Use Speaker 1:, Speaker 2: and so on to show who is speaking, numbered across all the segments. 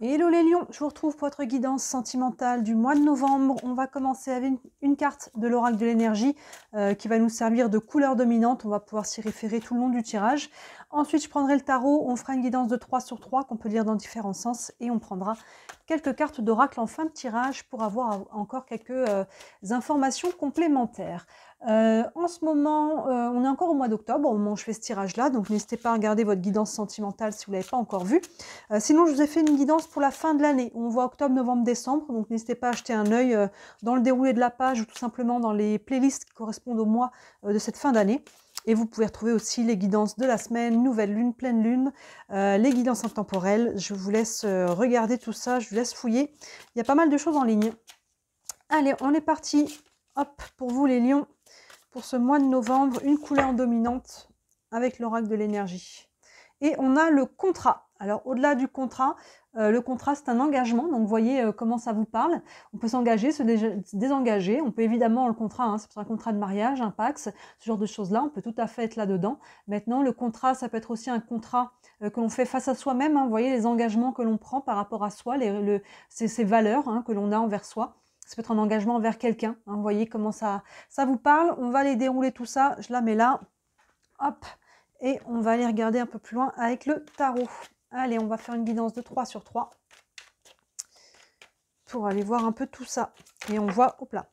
Speaker 1: Hello les lions, je vous retrouve pour votre guidance sentimentale du mois de novembre. On va commencer avec une carte de l'oracle de l'énergie qui va nous servir de couleur dominante. On va pouvoir s'y référer tout le long du tirage. Ensuite, je prendrai le tarot. On fera une guidance de 3 sur 3 qu'on peut lire dans différents sens. Et on prendra quelques cartes d'oracle en fin de tirage pour avoir encore quelques informations complémentaires. En ce moment, on est encore au mois d'octobre au moment où je fais ce tirage-là. Donc, n'hésitez pas à regarder votre guidance sentimentale si vous ne l'avez pas encore vue. Sinon, je vous ai fait une guidance pour la fin de l'année. On voit octobre, novembre, décembre. Donc, n'hésitez pas à jeter un œil dans le déroulé de la page ou tout simplement dans les playlists qui correspondent au mois de cette fin d'année. Et vous pouvez retrouver aussi les guidances de la semaine, nouvelle lune, pleine lune, les guidances intemporelles. Je vous laisse regarder tout ça, je vous laisse fouiller. Il y a pas mal de choses en ligne. Allez, on est parti. Hop, pour vous les lions, pour ce mois de novembre, une couleur dominante avec l'oracle de l'énergie. Et on a le contrat. Alors, au-delà du contrat, le contrat, c'est un engagement. Donc, vous voyez comment ça vous parle. On peut s'engager, se désengager. On peut évidemment, le contrat, hein, c'est un contrat de mariage, un pax, ce genre de choses-là. On peut tout à fait être là-dedans. Maintenant, le contrat, ça peut être aussi un contrat que l'on fait face à soi-même. Hein, vous voyez les engagements que l'on prend par rapport à soi, ces valeurs hein, que l'on a envers soi. Ça peut être un engagement envers quelqu'un. Hein, vous voyez comment ça vous parle. On va aller dérouler tout ça. Je la mets là. Hop. Et on va aller regarder un peu plus loin avec le tarot. Allez, on va faire une guidance de 3 sur 3 pour aller voir un peu tout ça. Et on voit, hop là,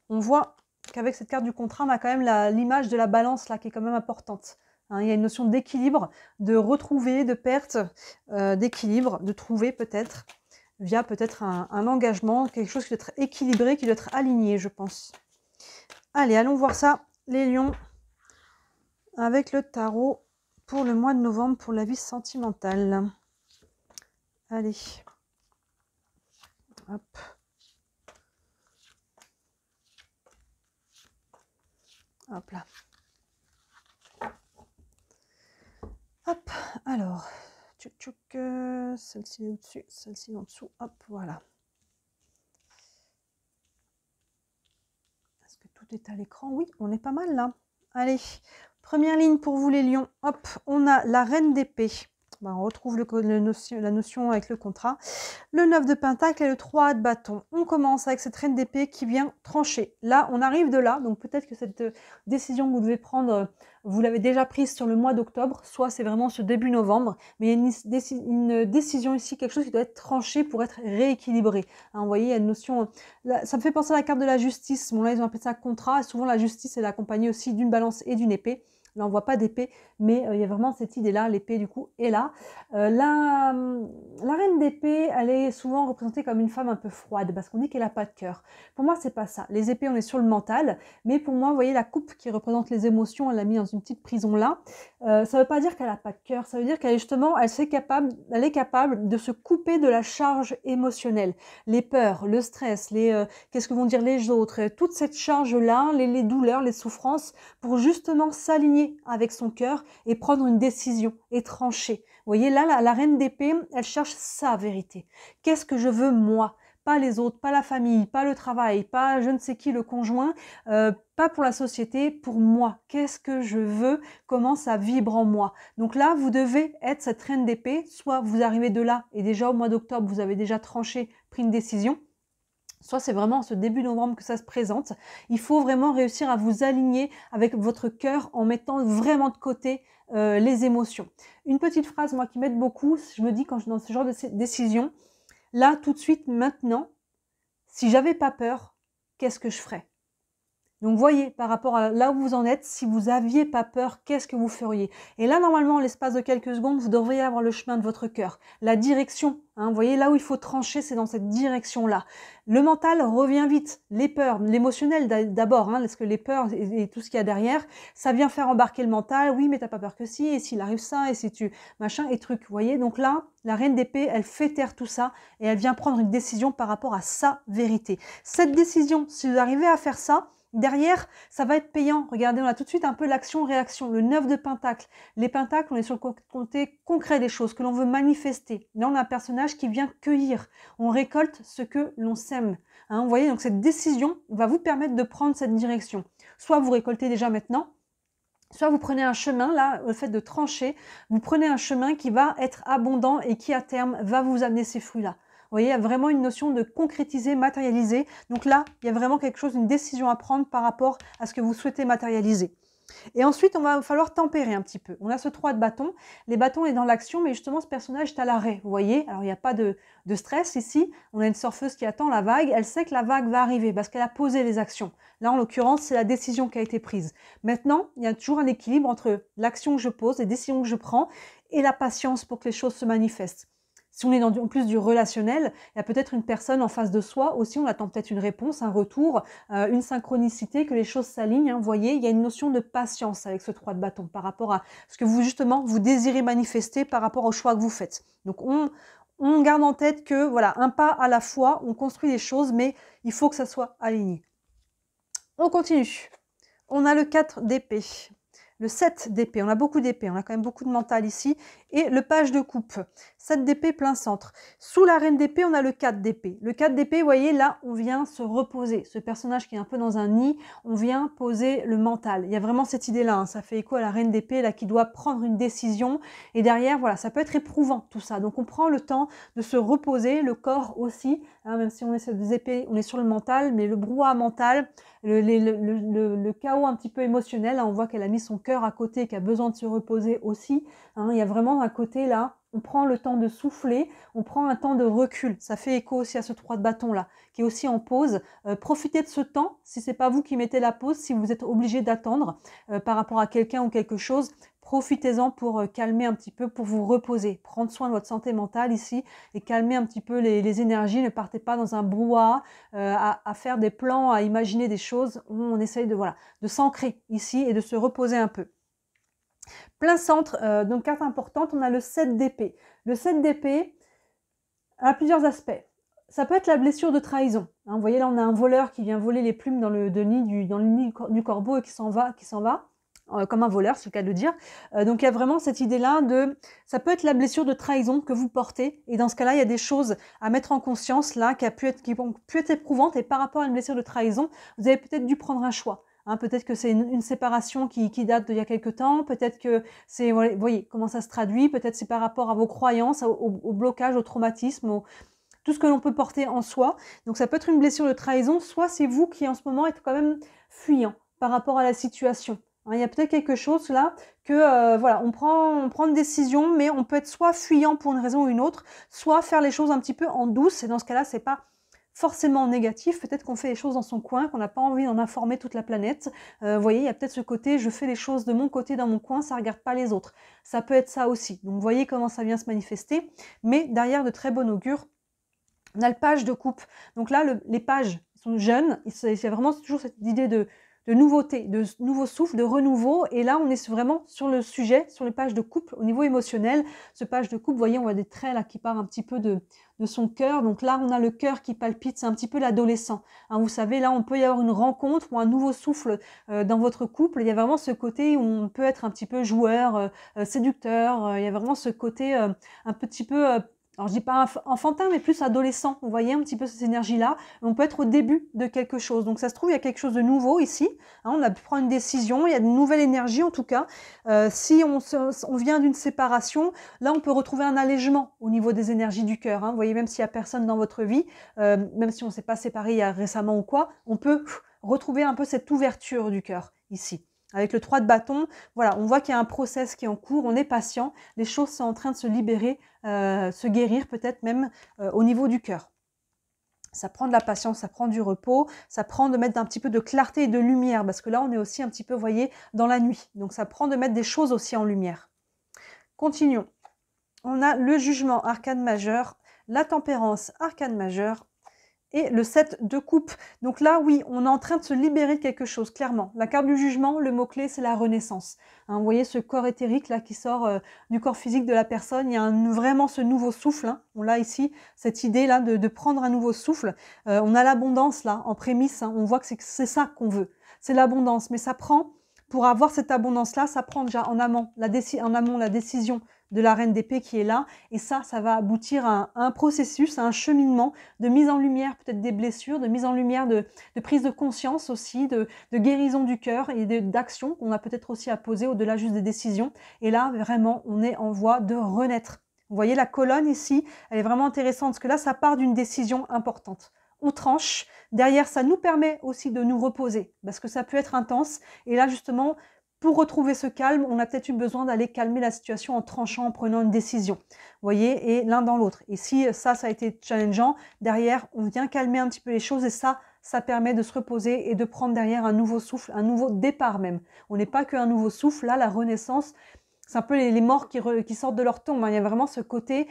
Speaker 1: on voit qu'avec cette carte du contrat, on a quand même l'image de la balance là qui est quand même importante. Hein, il y a une notion d'équilibre, de retrouver, de perte, d'équilibre, de trouver peut-être, via peut-être un engagement, quelque chose qui doit être équilibré, qui doit être aligné, je pense. Allez, allons voir ça, les lions, avec le tarot pour le mois de novembre, pour la vie sentimentale. Allez. Hop. Hop là. Hop. Alors. Tchouk tchouk. Celle-ci est au-dessus, celle-ci est en dessous. Hop, voilà. Est-ce que tout est à l'écran? Oui, on est pas mal là. Allez. Première ligne pour vous les lions. Hop, on a la reine d'épée. Ben, on retrouve la notion avec le contrat. Le 9 de pentacle et le 3 de bâton. On commence avec cette reine d'épée qui vient trancher. Là, on arrive de là. Donc peut-être que cette décision que vous devez prendre, vous l'avez déjà prise sur le mois d'octobre. Soit c'est vraiment ce début novembre. Mais il y a une décision ici, quelque chose qui doit être tranché pour être rééquilibré. Hein, vous voyez, il y a une notion... Là, ça me fait penser à la carte de la justice. Bon là, ils ont appelé ça contrat. Et souvent, la justice est accompagnée aussi d'une balance et d'une épée. Là, on ne voit pas d'épée, mais il y a vraiment cette idée-là, l'épée du coup est là. La reine d'épée, elle est souvent représentée comme une femme un peu froide, parce qu'on dit qu'elle n'a pas de cœur. Pour moi, c'est pas ça. Les épées, on est sur le mental, mais pour moi, vous voyez la coupe qui représente les émotions, elle l'a mis dans une petite prison là. Ça ne veut pas dire qu'elle n'a pas de cœur, ça veut dire qu'elle est justement, elle est capable de se couper de la charge émotionnelle. Les peurs, le stress, qu'est-ce que vont dire les autres, toute cette charge-là, les douleurs, les souffrances, pour justement s'aligner avec son cœur et prendre une décision et trancher. Vous voyez là, la reine d'épée, elle cherche sa vérité. Qu'est-ce que je veux moi? Pas les autres, pas la famille, pas le travail, pas je ne sais qui, le conjoint, pas pour la société, pour moi. Qu'est-ce que je veux? Comment ça vibre en moi? Donc là, vous devez être cette reine d'épée. Soit vous arrivez de là et déjà au mois d'octobre, vous avez déjà tranché, pris une décision. Soit c'est vraiment ce début novembre que ça se présente. Il faut vraiment réussir à vous aligner avec votre cœur en mettant vraiment de côté les émotions. Une petite phrase, moi, qui m'aide beaucoup, je me dis quand je suis dans ce genre de décision, là, tout de suite, maintenant, si j'avais pas peur, qu'est-ce que je ferais? Donc, voyez, par rapport à là où vous en êtes, si vous n'aviez pas peur, qu'est-ce que vous feriez? Et là, normalement, en l'espace de quelques secondes, vous devriez avoir le chemin de votre cœur. La direction, hein, vous voyez, là où il faut trancher, c'est dans cette direction-là. Le mental revient vite. Les peurs, l'émotionnel d'abord, hein, parce que les peurs et tout ce qu'il y a derrière, ça vient faire embarquer le mental. Oui, mais t'as pas peur que si, et s'il arrive ça, et si tu... machin, et truc, vous voyez. Donc là, la reine d'épée, elle fait taire tout ça, et elle vient prendre une décision par rapport à sa vérité. Cette décision, si vous arrivez à faire ça, derrière, ça va être payant. Regardez, on a tout de suite un peu l'action-réaction, le 9 de pentacle. Les pentacles, on est sur le côté concret des choses, que l'on veut manifester. Là, on a un personnage qui vient cueillir. On récolte ce que l'on sème. Hein, vous voyez, donc cette décision va vous permettre de prendre cette direction. Soit vous récoltez déjà maintenant, Soit vous prenez un chemin, là, le fait de trancher, vous prenez un chemin qui va être abondant et qui, à terme, va vous amener ces fruits-là. Vous voyez, il y a vraiment une notion de concrétiser, matérialiser. Donc là, il y a vraiment quelque chose, une décision à prendre par rapport à ce que vous souhaitez matérialiser. Et ensuite, on va falloir tempérer un petit peu. On a ce 3 de bâton. Les bâtons est dans l'action, mais justement, ce personnage est à l'arrêt. Vous voyez, alors il n'y a pas de stress ici. On a une surfeuse qui attend la vague. Elle sait que la vague va arriver parce qu'elle a posé les actions. Là, en l'occurrence, c'est la décision qui a été prise. Maintenant, il y a toujours un équilibre entre l'action que je pose, les décisions que je prends et la patience pour que les choses se manifestent. Si on est en plus du relationnel, il y a peut-être une personne en face de soi aussi, on attend peut-être une réponse, un retour, une synchronicité, que les choses s'alignent. Vous voyez, il y a une notion de patience avec ce 3 de bâton par rapport à ce que vous, justement, vous désirez manifester par rapport au choix que vous faites. Donc, on garde en tête que, voilà, un pas à la fois, on construit les choses, mais il faut que ça soit aligné. On continue. On a le 4 d'épée. Le 7 d'épée, on a beaucoup d'épée, on a quand même beaucoup de mental ici, et le page de coupe, 7 d'épée plein centre. Sous la reine d'épée, on a le 4 d'épée. Le 4 d'épée, vous voyez, là, on vient se reposer. Ce personnage qui est un peu dans un nid, on vient poser le mental. Il y a vraiment cette idée-là, hein. Ça fait écho à la reine d'épée, là, qui doit prendre une décision, et derrière, voilà, ça peut être éprouvant, tout ça. Donc, on prend le temps de se reposer, le corps aussi, hein, même si on est sur des épées, on est sur le mental, mais le brouhaha mental, le chaos un petit peu émotionnel, hein, on voit qu'elle a mis son cœur à côté, qui a besoin de se reposer aussi. Hein, il y a vraiment un côté là, on prend le temps de souffler, on prend un temps de recul. Ça fait écho aussi à ce 3 de bâton là, qui est aussi en pause. Profitez de ce temps, si c'est pas vous qui mettez la pause, si vous êtes obligé d'attendre par rapport à quelqu'un ou quelque chose, profitez-en pour calmer un petit peu, pour vous reposer, prendre soin de votre santé mentale ici et calmer un petit peu les énergies. Ne partez pas dans un brouhaha à faire des plans, à imaginer des choses. On essaye de s'ancrer ici et de se reposer un peu. Plein centre, donc carte importante, on a le 7 d'épée. Le 7 d'épée a plusieurs aspects. Ça peut être la blessure de trahison. Hein, vous voyez là, on a un voleur qui vient voler les plumes dans le nid du corbeau et qui s'en va. Comme un voleur, c'est le cas de le dire. Donc il y a vraiment cette idée-là ça peut être la blessure de trahison que vous portez, et dans ce cas-là, il y a des choses à mettre en conscience là qui ont pu être éprouvantes, et par rapport à une blessure de trahison, vous avez peut-être dû prendre un choix. Hein, peut-être que c'est une séparation qui date d'il y a quelque temps, peut-être que c'est, vous voyez comment ça se traduit, peut-être c'est par rapport à vos croyances, au blocage, au traumatisme, tout ce que l'on peut porter en soi. Donc ça peut être une blessure de trahison, soit c'est vous qui en ce moment êtes quand même fuyant par rapport à la situation. Il y a peut-être quelque chose là que voilà, on prend une décision, mais on peut être soit fuyant pour une raison ou une autre, soit faire les choses un petit peu en douce, et dans ce cas-là, c'est pas forcément négatif. Peut-être qu'on fait les choses dans son coin, qu'on n'a pas envie d'en informer toute la planète. Vous voyez, il y a peut-être ce côté, je fais les choses de mon côté, dans mon coin, ça regarde pas les autres. Ça peut être ça aussi. Donc, vous voyez comment ça vient se manifester. Mais derrière de très bon augure, on a le page de coupe. Donc là, les pages sont jeunes. C'est vraiment toujours cette idée de nouveauté, de nouveau souffle, de renouveau. Et là, on est vraiment sur le sujet, sur les pages de couple, au niveau émotionnel. Ce page de couple, vous voyez, on voit des traits là qui partent un petit peu de son cœur. Donc là, on a le cœur qui palpite, c'est un petit peu l'adolescent. Hein, vous savez, là, on peut y avoir une rencontre ou un nouveau souffle dans votre couple. Il y a vraiment ce côté où on peut être un petit peu joueur, séducteur. Il y a vraiment ce côté un petit peu... alors, je dis pas enfantin, mais plus adolescent. Vous voyez un petit peu cette énergie-là. On peut être au début de quelque chose. Donc, ça se trouve, il y a quelque chose de nouveau ici. Hein, on a pu prendre une décision. Il y a de nouvelles énergies, en tout cas. Si on vient d'une séparation, là, on peut retrouver un allègement au niveau des énergies du cœur. Hein. Vous voyez, même s'il n'y a personne dans votre vie, même si on ne s'est pas séparé il y a récemment ou quoi, on peut retrouver un peu cette ouverture du cœur ici. Avec le 3 de bâton, voilà, on voit qu'il y a un process qui est en cours, on est patient, les choses sont en train de se libérer, se guérir peut-être même au niveau du cœur. Ça prend de la patience, ça prend du repos, ça prend de mettre un petit peu de clarté et de lumière, parce que là on est aussi un petit peu, vous voyez, dans la nuit. Donc ça prend de mettre des choses aussi en lumière. Continuons. On a le jugement, arcane majeur, la tempérance, arcane majeur, et le 7 de coupe. Donc là, oui, on est en train de se libérer de quelque chose, clairement. La carte du jugement, le mot-clé, c'est la renaissance. Hein, vous voyez ce corps éthérique là qui sort du corps physique de la personne. Il y a vraiment ce nouveau souffle. Hein. On l'a ici, cette idée là de prendre un nouveau souffle. On a l'abondance là, en prémisse. Hein. On voit que c'est ça qu'on veut. C'est l'abondance. Mais ça prend, pour avoir cette abondance là, ça prend déjà en amont la décision de la reine d'épée qui est là. Et ça va aboutir à un processus, à un cheminement de mise en lumière peut-être des blessures, de mise en lumière de prise de conscience aussi, de guérison du cœur et d'action qu'on a peut-être aussi à poser au-delà juste des décisions. Et là, vraiment, on est en voie de renaître. Vous voyez la colonne ici, elle est vraiment intéressante parce que là, ça part d'une décision importante. On tranche. Derrière, ça nous permet aussi de nous reposer parce que ça peut être intense. Et là, justement, pour retrouver ce calme, on a peut-être eu besoin d'aller calmer la situation en tranchant, en prenant une décision. Vous voyez, et l'un dans l'autre. Et si ça a été challengeant, derrière, on vient calmer un petit peu les choses et ça permet de se reposer et de prendre derrière un nouveau souffle, un nouveau départ même. On n'est pas qu'un nouveau souffle. Là, la renaissance, c'est un peu les morts qui sortent de leur tombe. Il y a vraiment ce côté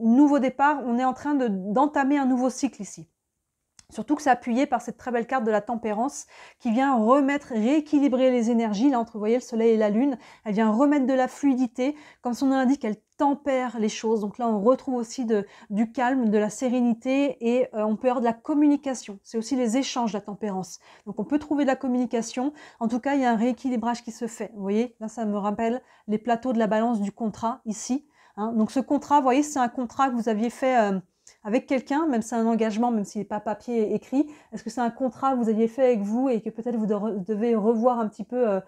Speaker 1: nouveau départ. On est en train d'entamer un nouveau cycle ici. Surtout que c'est appuyé par cette très belle carte de la tempérance qui vient rééquilibrer les énergies. Là, entre, vous voyez, le soleil et la lune, elle vient remettre de la fluidité. Comme son nom l'indique, elle tempère les choses. Donc là, on retrouve aussi du calme, de la sérénité et on peut avoir de la communication. C'est aussi les échanges, la tempérance. Donc on peut trouver de la communication. En tout cas, il y a un rééquilibrage qui se fait. Vous voyez, là, ça me rappelle les plateaux de la balance du contrat ici. Hein. Donc ce contrat, vous voyez, c'est un contrat que vous aviez fait avec quelqu'un, même si c'est un engagement, même s'il n'est pas papier écrit. Est-ce que c'est un contrat que vous aviez fait avec vous et que peut-être vous devez revoir un petit peu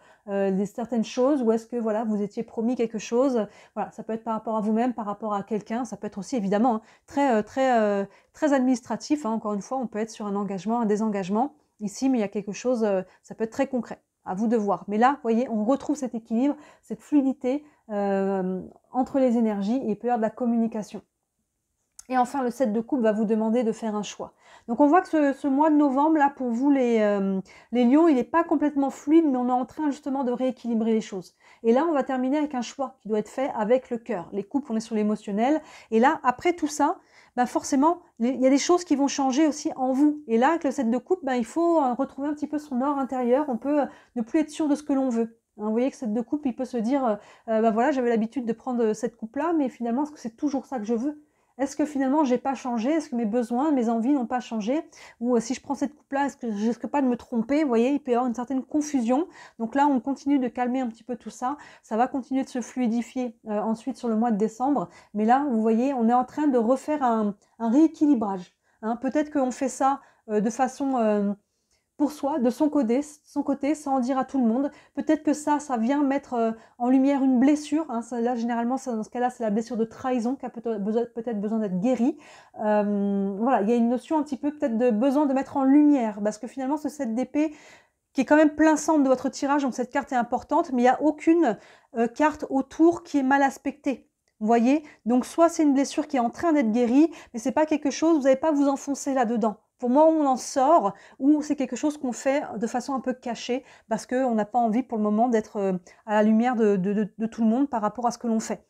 Speaker 1: certaines choses, ou est-ce que voilà, vous étiez promis quelque chose? Voilà, ça peut être par rapport à vous-même, par rapport à quelqu'un, ça peut être aussi évidemment très administratif. Hein. Encore une fois, on peut être sur un engagement, un désengagement ici, mais il y a quelque chose, ça peut être très concret. À vous de voir. Mais là, vous voyez, on retrouve cet équilibre, cette fluidité entre les énergies et il peut y avoir de la communication. Et enfin, le 7 de coupe va vous demander de faire un choix. Donc on voit que ce mois de novembre, là, pour vous les lions, il n'est pas complètement fluide, mais on est en train justement de rééquilibrer les choses. Et là, on va terminer avec un choix qui doit être fait avec le cœur. Les coupes, on est sur l'émotionnel. Et là, après tout ça, bah forcément, il y a des choses qui vont changer aussi en vous. Et là, avec le 7 de coupe, bah, il faut retrouver un petit peu son or intérieur. On peut ne plus être sûr de ce que l'on veut. Vous voyez que cette de coupe, il peut se dire, bah voilà, j'avais l'habitude de prendre cette coupe-là, mais finalement, est-ce que c'est toujours ça que je veux? Est-ce que finalement, j'ai pas changé? Est-ce que mes besoins, mes envies n'ont pas changé? Ou si je prends cette coupe-là, est-ce que je risque pas de me tromper? Vous voyez, il peut y avoir une certaine confusion. Donc là, on continue de calmer un petit peu tout ça. Ça va continuer de se fluidifier ensuite sur le mois de décembre. Mais là, vous voyez, on est en train de refaire un rééquilibrage. Hein. Peut-être qu'on fait ça de façon pour soi, de son côté, sans en dire à tout le monde. Peut-être que ça vient mettre en lumière une blessure. Hein. Là, généralement, dans ce cas-là, c'est la blessure de trahison qui a peut-être besoin d'être guérie. Voilà, il y a une notion un petit peu peut-être de besoin de mettre en lumière, parce que finalement, ce 7 d'épée, qui est quand même plein centre de votre tirage, donc cette carte est importante, mais il n'y a aucune carte autour qui est mal aspectée. Vous voyez? Donc, soit c'est une blessure qui est en train d'être guérie, mais c'est pas quelque chose, vous n'allez pas vous enfoncer là-dedans. Pour moi, on en sort, ou c'est quelque chose qu'on fait de façon un peu cachée, parce qu'on n'a pas envie pour le moment d'être à la lumière de tout le monde par rapport à ce que l'on fait.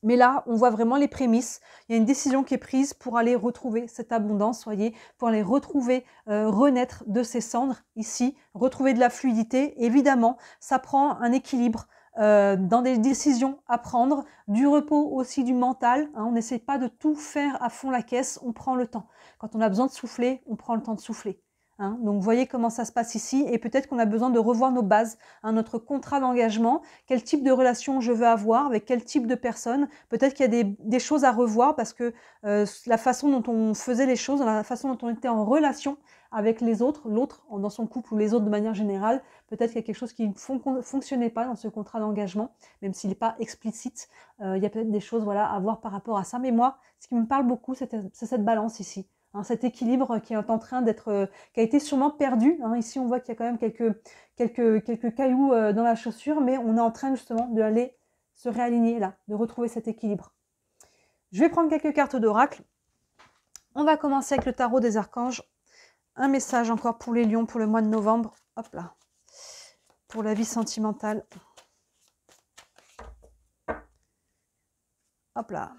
Speaker 1: Mais là, on voit vraiment les prémices. Il y a une décision qui est prise pour aller retrouver cette abondance, voyez, pour aller retrouver, renaître de ses cendres ici, retrouver de la fluidité. Évidemment, ça prend un équilibre dans des décisions à prendre, du repos aussi du mental. Hein, on n'essaie pas de tout faire à fond la caisse, on prend le temps. Quand on a besoin de souffler, on prend le temps de souffler. Hein, donc, vous voyez comment ça se passe ici et peut-être qu'on a besoin de revoir nos bases, hein, notre contrat d'engagement, quel type de relation je veux avoir, avec quel type de personne. Peut-être qu'il y a des choses à revoir parce que la façon dont on faisait les choses, la façon dont on était en relation avec les autres, l'autre dans son couple ou les autres de manière générale, peut-être qu'il y a quelque chose qui ne fonctionnait pas dans ce contrat d'engagement, même s'il n'est pas explicite. Il y a peut-être des choses voilà, à voir par rapport à ça. Mais moi, ce qui me parle beaucoup, c'est cette balance ici. Hein, cet équilibre qui est en train d'être, qui a été sûrement perdu. Hein. Ici, on voit qu'il y a quand même quelques cailloux dans la chaussure, mais on est en train justement d'aller se réaligner là, de retrouver cet équilibre. Je vais prendre quelques cartes d'oracle. On va commencer avec le tarot des archanges. Un message encore pour les lions pour le mois de novembre. Hop là. Pour la vie sentimentale. Hop là.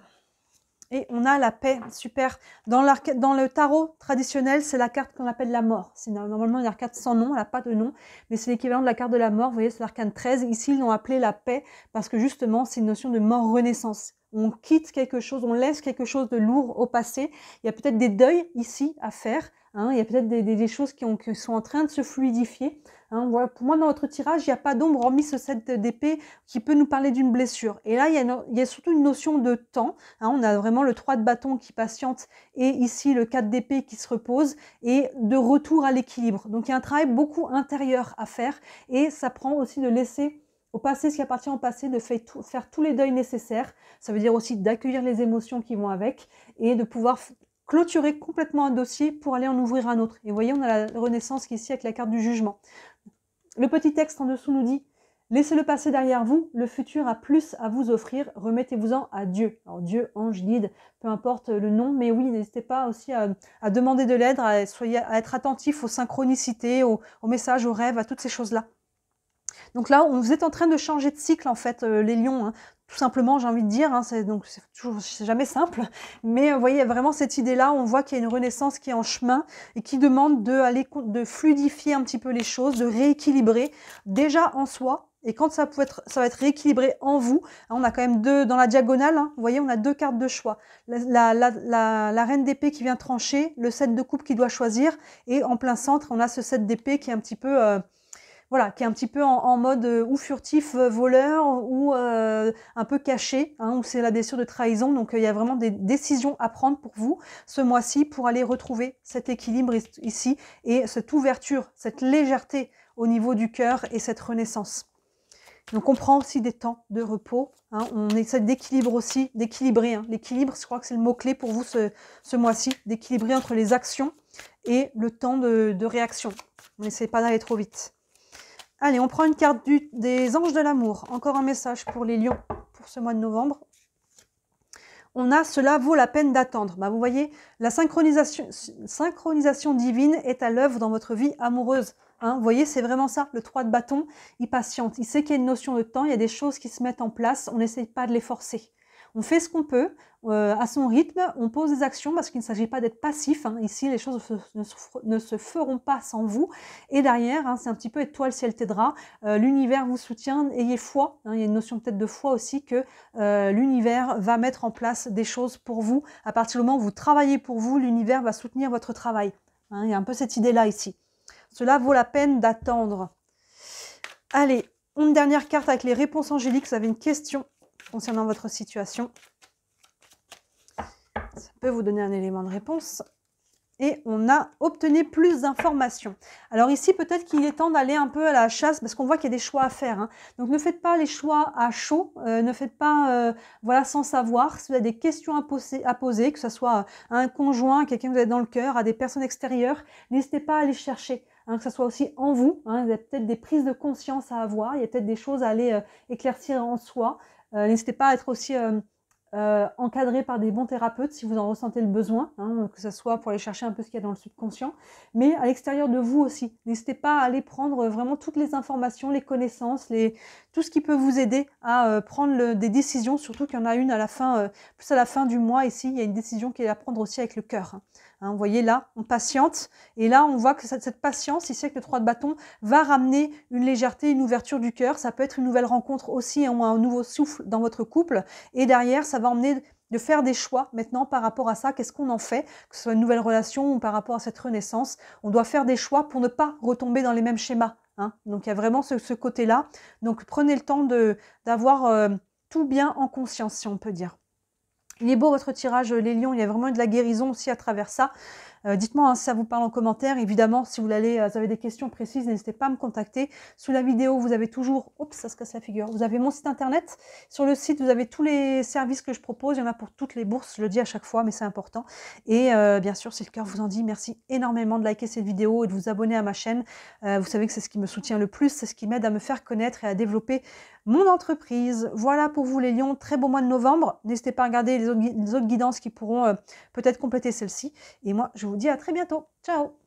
Speaker 1: Et on a la paix, super. Dans le tarot traditionnel, c'est la carte qu'on appelle la mort. C'est normalement une carte sans nom, elle n'a pas de nom, mais c'est l'équivalent de la carte de la mort. Vous voyez, c'est l'arcane 13. Ici, ils l'ont appelé la paix parce que justement, c'est une notion de mort-renaissance. on quitte quelque chose, on laisse quelque chose de lourd au passé. Il y a peut-être des deuils ici à faire. Hein, il y a peut-être des choses qui sont en train de se fluidifier. Hein, voilà. Pour moi, dans votre tirage, il n'y a pas d'ombre hormis ce 7 d'épée qui peut nous parler d'une blessure. Et là, il y a surtout une notion de temps. Hein, on a vraiment le 3 de bâton qui patiente et ici le 4 d'épée qui se repose et de retour à l'équilibre. Donc, il y a un travail beaucoup intérieur à faire et ça prend aussi de laisser au passé ce qui appartient au passé, de faire tous les deuils nécessaires. Ça veut dire aussi d'accueillir les émotions qui vont avec et de pouvoir clôturer complètement un dossier pour aller en ouvrir un autre. Et vous voyez, on a la renaissance qui est ici avec la carte du jugement. Le petit texte en dessous nous dit « Laissez le passé derrière vous, le futur a plus à vous offrir, remettez-vous-en à Dieu ». Alors Dieu, ange, guide, peu importe le nom, mais oui, n'hésitez pas aussi à demander de l'aide, à être attentif aux synchronicités, aux messages, aux rêves, à toutes ces choses-là. Donc là, vous êtes en train de changer de cycle, en fait, les lions. Hein. Tout simplement, j'ai envie de dire, hein, c'est jamais simple, mais vous voyez, vraiment cette idée-là, on voit qu'il y a une renaissance qui est en chemin et qui demande de fluidifier un petit peu les choses, de rééquilibrer déjà en soi. Et quand ça va être rééquilibré en vous, hein, on a quand même dans la diagonale, hein, vous voyez, on a 2 cartes de choix. La reine d'épée qui vient trancher, le 7 de coupe qui doit choisir, et en plein centre, on a ce 7 d'épée qui est un petit peu... voilà, qui est un petit peu en mode ou furtif, voleur, ou un peu caché, hein, où c'est la blessure de trahison. Donc il y a vraiment des décisions à prendre pour vous ce mois-ci pour aller retrouver cet équilibre ici et cette ouverture, cette légèreté au niveau du cœur et cette renaissance. Donc on prend aussi des temps de repos, hein, on essaie d'équilibrer aussi, d'équilibrer. Hein. L'équilibre, je crois que c'est le mot-clé pour vous ce mois-ci, d'équilibrer entre les actions et le temps de réaction. On n'essaie pas d'aller trop vite. Allez, on prend une carte des anges de l'amour. Encore un message pour les lions pour ce mois de novembre. On a « Cela vaut la peine d'attendre ». Bah, vous voyez, la synchronisation divine est à l'œuvre dans votre vie amoureuse. Hein, vous voyez, c'est vraiment ça, le 3 de bâton, il patiente. Il sait qu'il y a une notion de temps, il y a des choses qui se mettent en place, on n'essaye pas de les forcer. On fait ce qu'on peut, à son rythme, on pose des actions parce qu'il ne s'agit pas d'être passif. Hein. Ici, les choses ne se feront pas sans vous. Et derrière, hein, c'est un petit peu étoile, ciel t'aidera. L'univers vous soutient, ayez foi. Hein. Il y a une notion peut-être de foi aussi que l'univers va mettre en place des choses pour vous. À partir du moment où vous travaillez pour vous, l'univers va soutenir votre travail. Hein. Il y a un peu cette idée-là ici. Cela vaut la peine d'attendre. Allez, une dernière carte avec les réponses angéliques. Vous avez une question concernant votre situation. Ça peut vous donner un élément de réponse. Et on a obtenu plus d'informations. Alors ici, peut-être qu'il est temps d'aller un peu à la chasse parce qu'on voit qu'il y a des choix à faire. Hein. Donc ne faites pas les choix à chaud, ne faites pas voilà, sans savoir. Si vous avez des questions à poser, que ce soit à un conjoint, à quelqu'un que vous avez dans le cœur, à des personnes extérieures, n'hésitez pas à aller chercher. Hein, que ce soit aussi en vous. Hein. Il y a peut-être des prises de conscience à avoir, il y a peut-être des choses à aller éclaircir en soi. N'hésitez pas à être aussi encadré par des bons thérapeutes si vous en ressentez le besoin, hein, que ce soit pour aller chercher un peu ce qu'il y a dans le subconscient, mais à l'extérieur de vous aussi. N'hésitez pas à aller prendre vraiment toutes les informations, les connaissances, tout ce qui peut vous aider à prendre des décisions, surtout qu'il y en a une à la fin, plus à la fin du mois ici, il y a une décision qui est à prendre aussi avec le cœur. Hein, vous voyez là, on patiente, et là on voit que cette patience, ici avec le 3 de bâton, va ramener une légèreté, une ouverture du cœur. Ça peut être une nouvelle rencontre aussi, hein, un nouveau souffle dans votre couple, et derrière ça va emmener de faire des choix maintenant par rapport à ça. Qu'est-ce qu'on en fait, que ce soit une nouvelle relation ou par rapport à cette renaissance. On doit faire des choix pour ne pas retomber dans les mêmes schémas. Hein. Donc il y a vraiment ce côté-là. Donc prenez le temps d'avoir tout bien en conscience, si on peut dire. Il est beau votre tirage, les lions, il y a vraiment de la guérison aussi à travers ça. Dites-moi hein, si ça vous parle en commentaire. Évidemment, si vous avez des questions précises, n'hésitez pas à me contacter. Sous la vidéo, vous avez toujours... Oups, ça se casse la figure. Vous avez mon site internet. Sur le site, vous avez tous les services que je propose. Il y en a pour toutes les bourses, je le dis à chaque fois, mais c'est important. Et bien sûr, si le cœur vous en dit, merci énormément de liker cette vidéo et de vous abonner à ma chaîne. Vous savez que c'est ce qui me soutient le plus, c'est ce qui m'aide à me faire connaître et à développer mon entreprise. Voilà pour vous les lions, très beau mois de novembre. N'hésitez pas à regarder les autres guidances qui pourront peut-être compléter celle-ci. Et moi, je vous dis à très bientôt. Ciao!